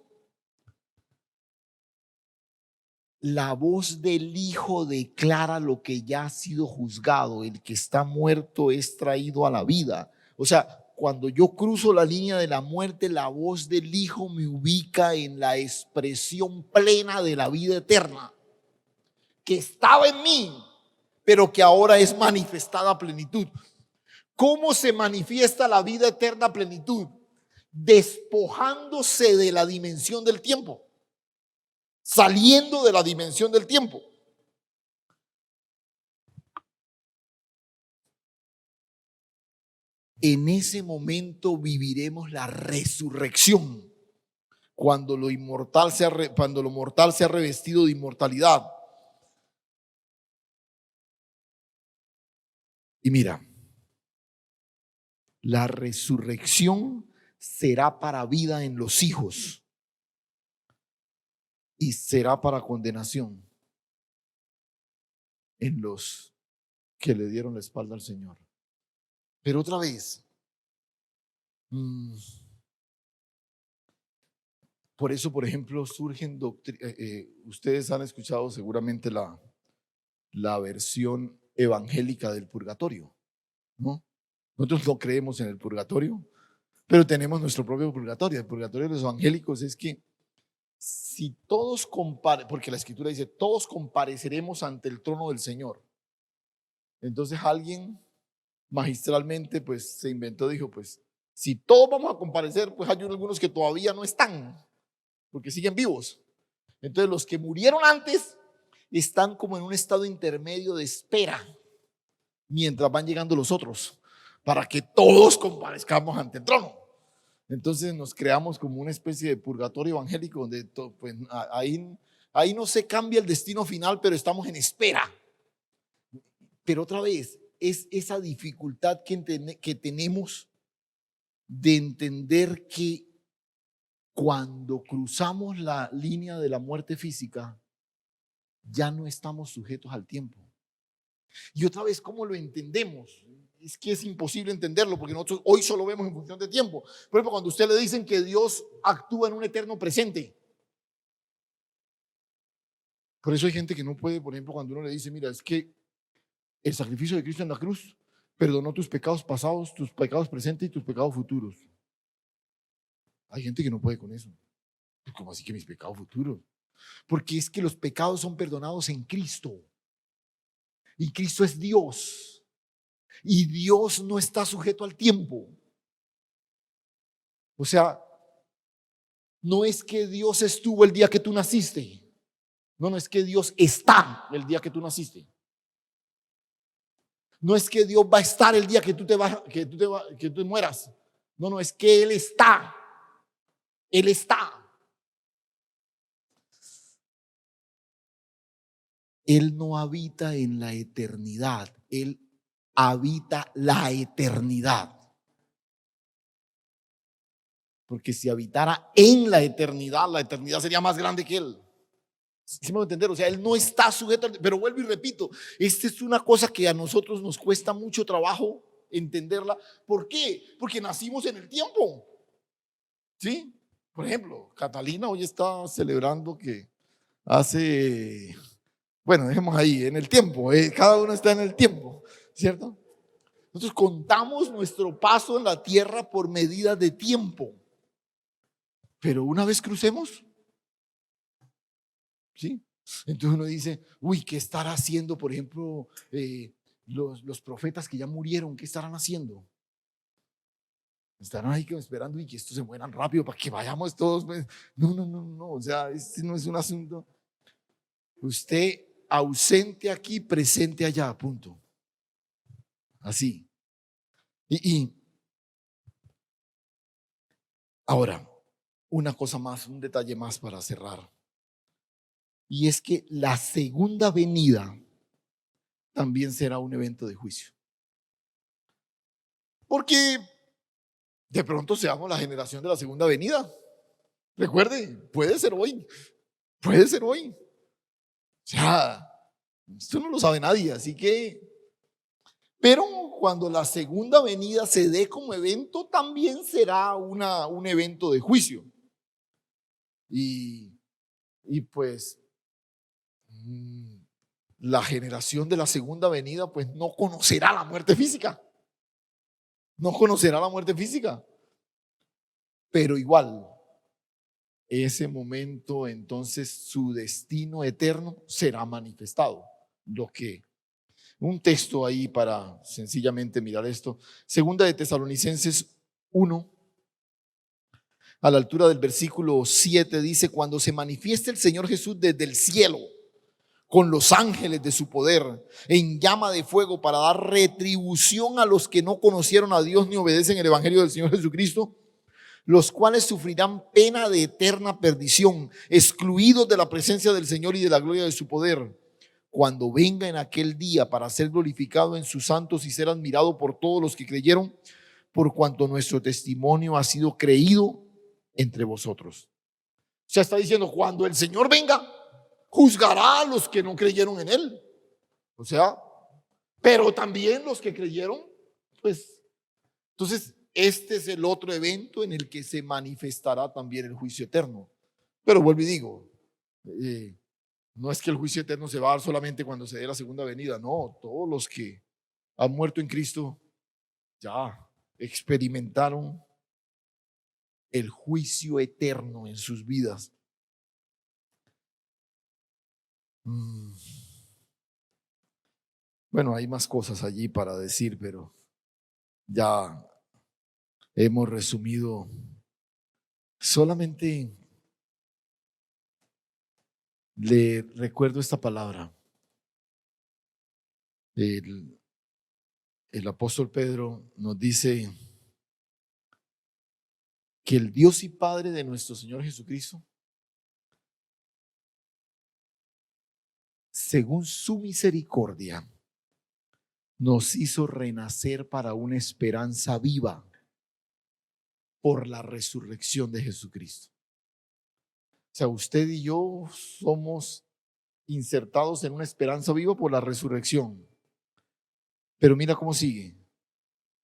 La voz del Hijo declara lo que ya ha sido juzgado. El que está muerto es traído a la vida. O sea, cuando yo cruzo la línea de la muerte, la voz del Hijo me ubica en la expresión plena de la vida eterna, que estaba en mí, pero que ahora es manifestada a plenitud. ¿Cómo se manifiesta la vida eterna a plenitud? Despojándose de la dimensión del tiempo, saliendo de la dimensión del tiempo. En ese momento viviremos la resurrección, cuando lo mortal se ha revestido de inmortalidad. Y mira, la resurrección será para vida en los hijos y será para condenación en los que le dieron la espalda al Señor. Pero otra vez, por eso, por ejemplo, surgen doctrinas. Ustedes han escuchado seguramente la versión evangélica del purgatorio, ¿no? Nosotros no creemos en el purgatorio, pero tenemos nuestro propio purgatorio. El purgatorio de los evangélicos es que si todos porque la escritura dice, todos compareceremos ante el trono del Señor. Entonces alguien magistralmente pues se inventó, dijo, pues Si todos vamos a comparecer, pues hay algunos que todavía no están, porque siguen vivos. Entonces los que murieron antes están como en un estado intermedio de espera, mientras van llegando los otros, para que todos comparezcamos ante el trono. Entonces nos creamos como una especie de purgatorio evangélico donde pues, ahí no se cambia el destino final, pero estamos en espera. Pero otra vez, es esa dificultad que tenemos de entender que cuando cruzamos la línea de la muerte física, ya no estamos sujetos al tiempo. Y otra vez, ¿cómo lo entendemos? Es que es imposible entenderlo porque nosotros hoy solo vemos en función de tiempo. Por ejemplo, cuando a usted le dicen que Dios actúa en un eterno presente. Por eso hay gente que no puede, por ejemplo, cuando uno le dice, mira, es que el sacrificio de Cristo en la cruz perdonó tus pecados pasados, tus pecados presentes y tus pecados futuros. Hay gente que no puede con eso. ¿Cómo así que mis pecados futuros? Porque es que los pecados son perdonados en Cristo. Y Cristo es Dios. Y Dios no está sujeto al tiempo. O sea, no es que Dios estuvo el día que tú naciste. No, no es que Dios está el día que tú naciste. No es que Dios va a estar el día que tú mueras. No, no, es que Él está. Él está. Él no habita en la eternidad. Él habita la eternidad. Porque si habitara en la eternidad sería más grande que Él. ¿Sí me voy a entender? O sea, Él no está sujeto, pero vuelvo y repito, esta es una cosa que a nosotros nos cuesta mucho trabajo entenderla. ¿Por qué? Porque nacimos en el tiempo. ¿Sí? Por ejemplo, Catalina hoy está celebrando que hace, bueno, dejemos ahí, en el tiempo, cada uno está en el tiempo, ¿cierto? Nosotros contamos nuestro paso en la tierra por medida de tiempo. Pero una vez crucemos, ¿sí? Entonces uno dice, uy, ¿qué estará haciendo, por ejemplo, los profetas que ya murieron? ¿Qué estarán haciendo? Estarán ahí esperando y que estos se mueran rápido para que vayamos todos. Pues. No, no, no, no. O sea, este no es un asunto. Usted ausente aquí, presente allá, punto. Así. Y ahora, una cosa más, un detalle más para cerrar. Y es que la segunda venida también será un evento de juicio. Porque de pronto seamos la generación de la segunda venida. Recuerde, puede ser hoy. Puede ser hoy. O sea, esto no lo sabe nadie, así que... Pero cuando la segunda venida se dé como evento, también será un evento de juicio. Y pues la generación de la segunda venida pues no conocerá la muerte física. No conocerá la muerte física. Pero igual, ese momento entonces su destino eterno será manifestado. Lo que un texto ahí para sencillamente mirar esto. Segunda de Tesalonicenses 1, a la altura del versículo 7 dice, cuando se manifieste el Señor Jesús desde el cielo con los ángeles de su poder en llama de fuego para dar retribución a los que no conocieron a Dios ni obedecen el evangelio del Señor Jesucristo, los cuales sufrirán pena de eterna perdición, excluidos de la presencia del Señor y de la gloria de su poder, cuando venga en aquel día para ser glorificado en sus santos y ser admirado por todos los que creyeron, por cuanto nuestro testimonio ha sido creído entre vosotros. O sea, está diciendo, cuando el Señor venga, juzgará a los que no creyeron en Él. O sea, pero también los que creyeron, pues, entonces, este es el otro evento en el que se manifestará también el juicio eterno. Pero vuelvo y digo, no es que el juicio eterno se va a dar solamente cuando se dé la segunda venida, no, todos los que han muerto en Cristo ya experimentaron el juicio eterno en sus vidas. Bueno, hay más cosas allí para decir, pero ya hemos resumido. Solamente le recuerdo esta palabra. El apóstol Pedro nos dice que el Dios y Padre de nuestro Señor Jesucristo, según su misericordia, nos hizo renacer para una esperanza viva por la resurrección de Jesucristo. O sea, usted y yo somos insertados en una esperanza viva por la resurrección. Pero mira cómo sigue.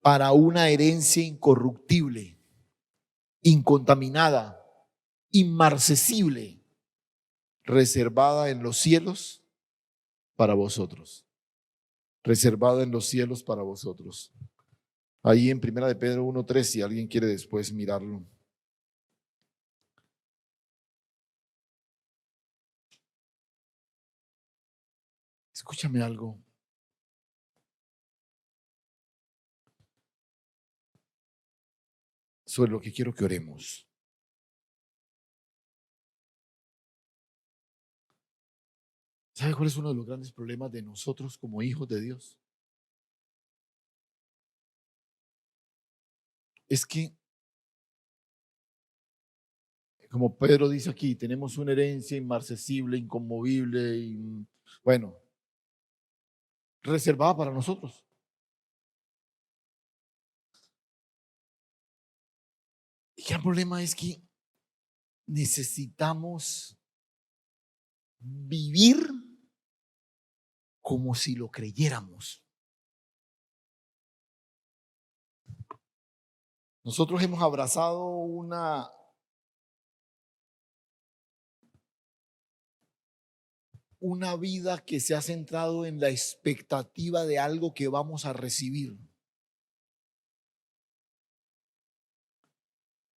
Para una herencia incorruptible, incontaminada, inmarcesible, reservada en los cielos para vosotros. Reservada en los cielos para vosotros. Ahí en Primera de Pedro 1:3, si alguien quiere después mirarlo. Escúchame algo. Sobre lo que quiero que oremos. ¿Sabe cuál es uno de los grandes problemas de nosotros como hijos de Dios? Es que, como Pedro dice aquí, tenemos una herencia inmarcesible, inconmovible, bueno, reservada para nosotros. Y el problema es que necesitamos vivir como si lo creyéramos. Nosotros hemos abrazado una vida que se ha centrado en la expectativa de algo que vamos a recibir.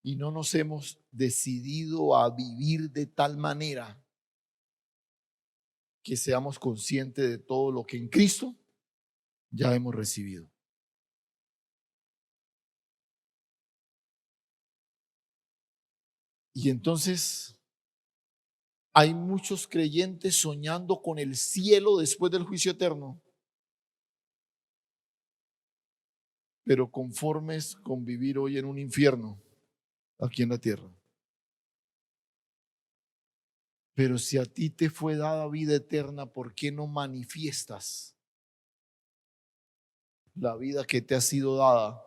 Y no nos hemos decidido a vivir de tal manera que seamos conscientes de todo lo que en Cristo ya hemos recibido. Y entonces hay muchos creyentes soñando con el cielo después del juicio eterno, pero conformes con vivir hoy en un infierno aquí en la tierra. Pero si a ti te fue dada vida eterna, ¿por qué no manifiestas la vida que te ha sido dada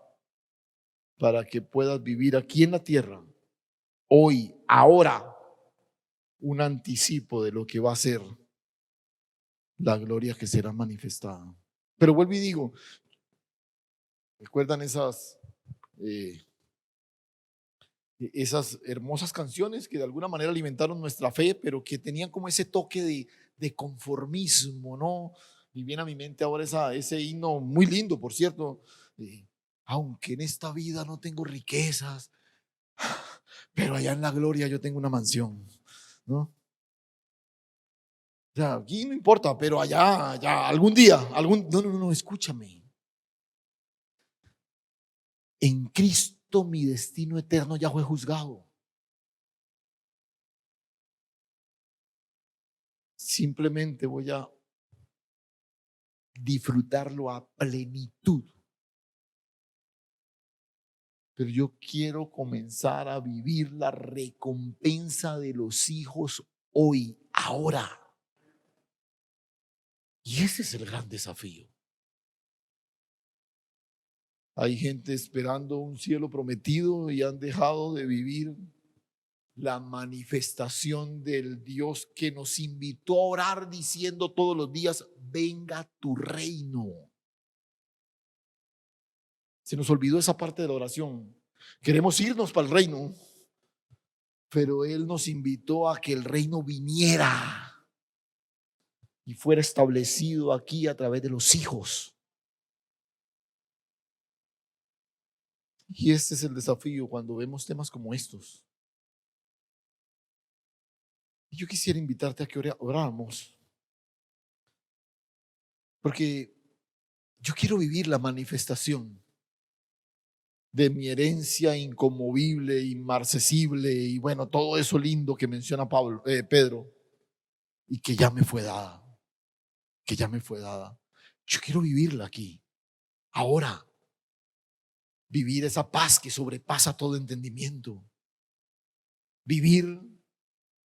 para que puedas vivir aquí en la tierra, hoy, ahora, un anticipo de lo que va a ser la gloria que será manifestada? Pero vuelvo y digo, ¿recuerdan eh, esas hermosas canciones que de alguna manera alimentaron nuestra fe, pero que tenían como ese toque de conformismo, ¿no? Y viene a mi mente ahora ese himno muy lindo, por cierto, aunque en esta vida no tengo riquezas, pero allá en la gloria yo tengo una mansión, ¿no? O sea, aquí no importa, pero allá, algún día, no, escúchame. En Cristo mi destino eterno ya fue juzgado. Simplemente voy a disfrutarlo a plenitud. Pero yo quiero comenzar a vivir la recompensa de los hijos hoy, ahora. Y ese es el gran desafío. Hay gente esperando un cielo prometido y han dejado de vivir la manifestación del Dios que nos invitó a orar diciendo todos los días, venga tu reino. Se nos olvidó esa parte de la oración. Queremos irnos para el reino, pero Él nos invitó a que el reino viniera y fuera establecido aquí a través de los hijos. Y este es el desafío cuando vemos temas como estos. Yo quisiera invitarte a que oráramos, porque yo quiero vivir la manifestación de mi herencia inconmovible, inmarcesible y bueno, todo eso lindo que menciona Pedro, y que ya me fue dada, que ya me fue dada. Yo quiero vivirla aquí, ahora, vivir esa paz que sobrepasa todo entendimiento, vivir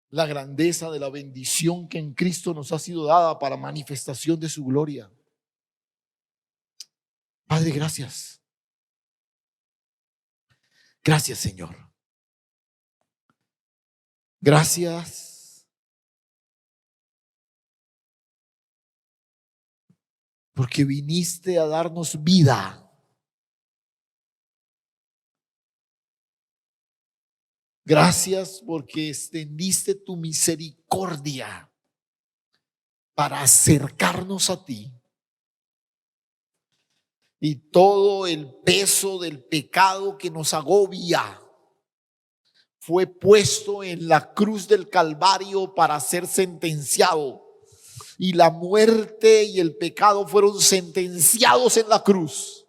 la grandeza de la bendición que en Cristo nos ha sido dada para manifestación de su gloria. Padre, gracias. Gracias, Señor. Gracias porque viniste a darnos vida. Gracias porque extendiste tu misericordia para acercarnos a ti. Y todo el peso del pecado que nos agobia fue puesto en la cruz del Calvario para ser sentenciado. Y la muerte y el pecado fueron sentenciados en la cruz.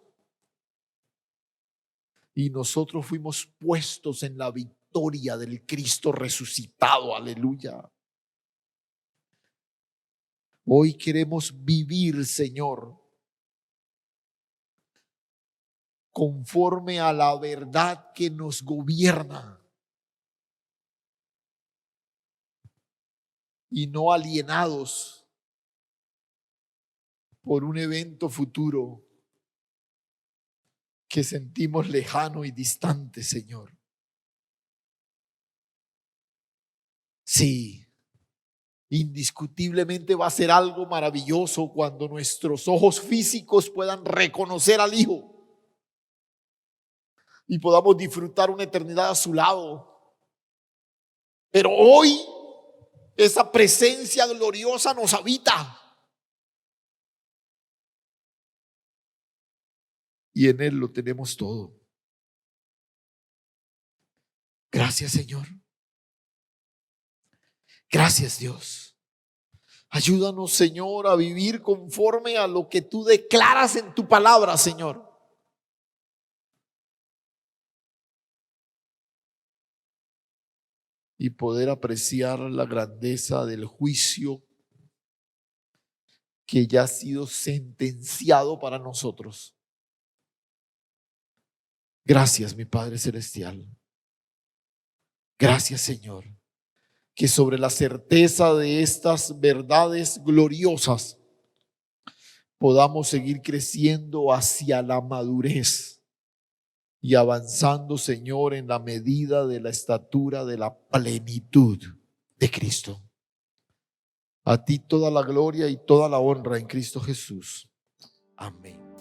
Y nosotros fuimos puestos en la victoria del Cristo resucitado. Aleluya. Hoy queremos vivir, Señor, conforme a la verdad que nos gobierna y no alienados por un evento futuro que sentimos lejano y distante, Señor. Sí, indiscutiblemente va a ser algo maravilloso cuando nuestros ojos físicos puedan reconocer al Hijo y podamos disfrutar una eternidad a su lado. Pero hoy esa presencia gloriosa nos habita y en Él lo tenemos todo. Gracias, Señor. Gracias, Dios. Ayúdanos, Señor, a vivir conforme a lo que tú declaras en tu palabra, Señor. Y poder apreciar la grandeza del juicio que ya ha sido sentenciado para nosotros. Gracias, mi Padre Celestial. Gracias, Señor, que sobre la certeza de estas verdades gloriosas podamos seguir creciendo hacia la madurez y avanzando, Señor, en la medida de la estatura de la plenitud de Cristo. A ti toda la gloria y toda la honra en Cristo Jesús. Amén.